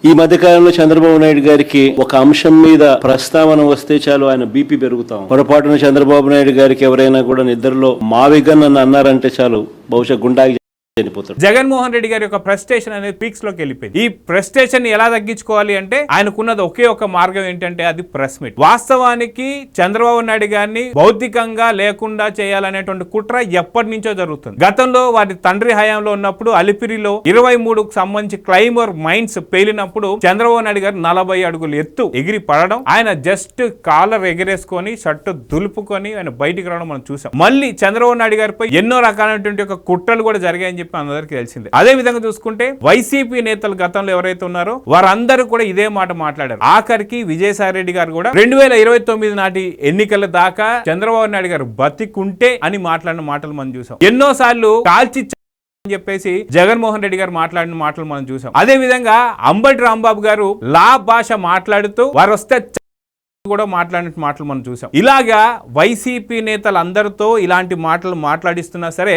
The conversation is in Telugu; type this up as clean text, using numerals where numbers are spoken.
ఈ మధ్య కాలంలో చంద్రబాబు నాయుడు గారికి ఒక అంశం మీద ప్రస్తావన వస్తే చాలు ఆయన బీపీ పెరుగుతాం. పొరపాటున చంద్రబాబు నాయుడు గారికి ఎవరైనా కూడా నిద్రలో మావిగా నన్ను అన్నారంటే చాలు బహుశా గుండాకి చనిపోతారు. జగన్మోహన్ రెడ్డి గారి యొక్క ప్రెస్టేషన్ అనేది పీక్స్ లోకి వెళ్ళిపోయింది. ఈ ప్రెస్టేషన్ ఎలా తగ్గించుకోవాలి అంటే ఆయనకున్నది ఒకే ఒక మార్గం ఏంటంటే అది ప్రెస్ మీట్. వాస్తవానికి చంద్రబాబు నాయుడు గారిని భౌతికంగా లేకుండా చేయాలనేటువంటి కుట్ర ఎప్పటి నుంచో జరుగుతుంది. గతంలో వారి తండ్రి హయాంలో ఉన్నప్పుడు అలిపిరిలో 23కు సంబంధించి క్లైమర్ మైన్స్ పేలినప్పుడు చంద్రబాబు నాయుడు గారు 40 అడుగులు ఎత్తు ఎగిరి పడడం, ఆయన జస్ట్ కాలర్ ఎగిరేసుకొని షర్టు దులుపుకొని ఆయన బయటికి రావడం మనం చూసాం. మళ్ళీ చంద్రబాబు నాయుడు గారిపై ఎన్నో రకాలైనటువంటి ఒక కుట్రలు కూడా జరిగాయని అందరికీ తెలిసిందే. అదే విధంగా చూసుకుంటే వైసీపీ నేతలు గతంలో ఎవరైతే ఉన్నారో వారందరూ కూడా ఇదే మాట మాట్లాడారు. ఆఖరికి విజయసాయి రెడ్డి గారు కూడా 2029 నాటి ఎన్నికల దాకా చంద్రబాబు నాయుడు గారు బతికుంటే అని మాట్లాడిన మాటలు మనం చూసాం. ఎన్నోసార్లు కాల్చి అని చెప్పేసి జగన్మోహన్ రెడ్డి గారు మాట్లాడిన మాటలు మనం చూసాం. అదే విధంగా అంబటి రాంబాబు గారు లా భాష మాట్లాడుతూ వారు వస్తే కూడా మాట్లాడిన మాటలు మనం చూసాం. ఇలాగా వైసీపీ నేతలు అందరితో ఇలాంటి మాటలు మాట్లాడిస్తున్నా సరే